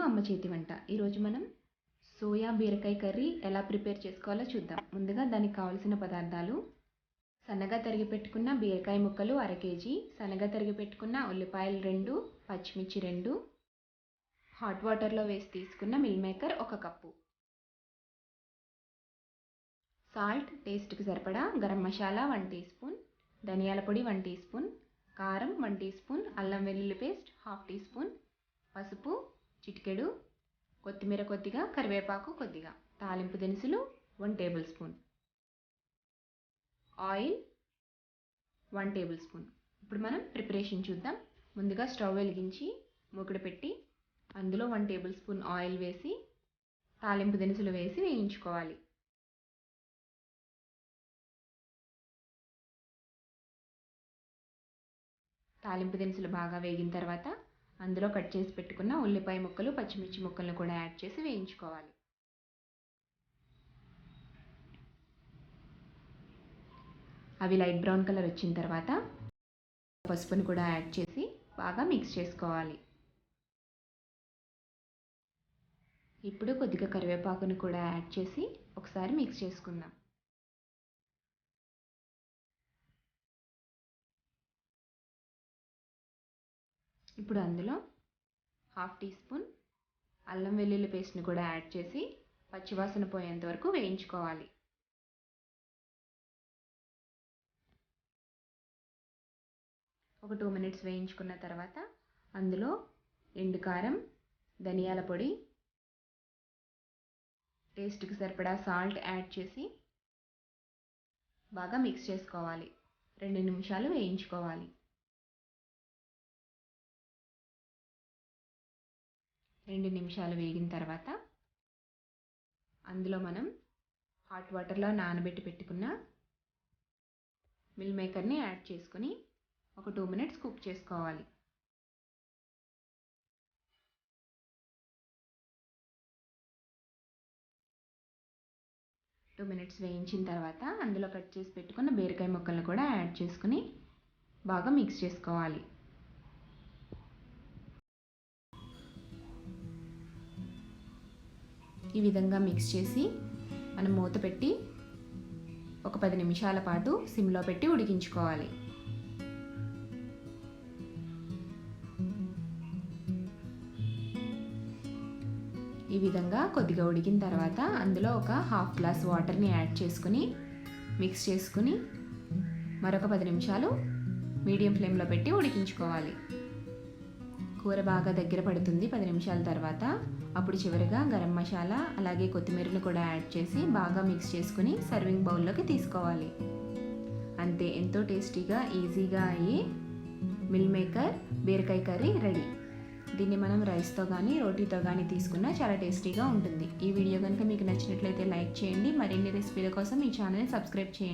అమ్మ చేతి వంట. ఈరోజు మనం సోయా బీరకాయ కర్రీ ఎలా ప్రిపేర్ చేసుకోవాలో చూద్దాం. ముందుగా దానికి కావాల్సిన పదార్థాలు: సన్నగా తరిగి పెట్టుకున్న బీరకాయ ముక్కలు 1/2 కేజీ, సన్నగా తరిగి పెట్టుకున్న ఉల్లిపాయలు 2, పచ్చిమిర్చి 2, హాట్ వాటర్లో వేసి తీసుకున్న మిల్ మేకర్ 1 కప్పు, సాల్ట్ టేస్ట్కి సరిపడా, గరం మసాలా 1 టీ స్పూన్, ధనియాల పొడి 1 టీ స్పూన్, కారం 1 టీ స్పూన్, అల్లం వెల్లుల్లి పేస్ట్ 1/2 టీ స్పూన్, పసుపు చిటికెడు, కొత్తిమీర కొద్దిగా, కరివేపాకు కొద్దిగా, తాలింపు దినుసులు 1 table spoon, oil 1 table spoon. ఇప్పుడు మనం ప్రిపరేషన్ చూద్దాం. ముందుగా స్టవ్ వెలిగించి మూకుడు పెట్టి అందులో 1 టేబుల్ స్పూన్ ఆయిల్ వేసి తాలింపు దినుసులు వేసి వేయించుకోవాలి. తాలింపు దినుసులు బాగా వేగిన తర్వాత అందులో కట్ చేసి పెట్టుకున్న ఉల్లిపాయ ముక్కలు, పచ్చిమిర్చి ముక్కలను కూడా యాడ్ చేసి వేయించుకోవాలి. అవి లైట్ బ్రౌన్ కలర్ వచ్చిన తర్వాత పసుపును కూడా యాడ్ చేసి బాగా మిక్స్ చేసుకోవాలి. ఇప్పుడు కొద్దిగా కరివేపాకును కూడా యాడ్ చేసి ఒకసారి మిక్స్ చేసుకుందాం. ఇప్పుడు అందులో 1/2 టీ స్పూన్ అల్లం వెల్లుల్లి పేస్ట్ని కూడా యాడ్ చేసి పచ్చివాసన పోయేంత వరకు వేయించుకోవాలి. ఒక 2 మినిట్స్ వేయించుకున్న తర్వాత అందులో ఎండు కారం, ధనియాల పొడి, టేస్ట్కి సరిపడా సాల్ట్ యాడ్ చేసి బాగా మిక్స్ చేసుకోవాలి. 2 నిమిషాలు వేయించుకోవాలి. 2 నిమిషాలు వేగిన తర్వాత అందులో మనం హాట్ వాటర్లో నానబెట్టి పెట్టుకున్న మిల్ మేకర్ని యాడ్ చేసుకొని ఒక 2 మినిట్స్ కుక్ చేసుకోవాలి. టూ మినిట్స్ వేయించిన తర్వాత అందులో కట్ చేసి పెట్టుకున్న బీరకాయ ముక్కలను కూడా యాడ్ చేసుకుని బాగా మిక్స్ చేసుకోవాలి. ఈ విధంగా మిక్స్ చేసి మనం మూత పెట్టి ఒక 10 నిమిషాల పాటు సిమ్లో పెట్టి ఉడికించుకోవాలి. ఈ విధంగా కొద్దిగా ఉడికిన తర్వాత అందులో ఒక 1/2 గ్లాస్ వాటర్ని యాడ్ చేసుకుని మిక్స్ చేసుకుని మరొక 10 నిమిషాలు మీడియం ఫ్లేమ్లో పెట్టి ఉడికించుకోవాలి. కూర బాగా దగ్గర పడుతుంది 10 నిమిషాల తర్వాత. అప్పుడు చివరిగా గరం మసాలా అలాగే కొత్తిమీరను కూడా యాడ్ చేసి బాగా మిక్స్ చేసుకుని సర్వింగ్ బౌల్లోకి తీసుకోవాలి. అంతే, ఎంతో టేస్టీగా ఈజీగా అయ్యి మిల్ మేకర్ బీరకాయ కర్రీ రెడీ. దీన్ని మనం రైస్తో కానీ రోటీతో కానీ తీసుకున్నా చాలా టేస్టీగా ఉంటుంది. ఈ వీడియో కనుక మీకు నచ్చినట్లయితే లైక్ చేయండి. మరిన్ని రెసిపీల కోసం ఈ ఛానల్ని సబ్స్క్రైబ్ చేయండి.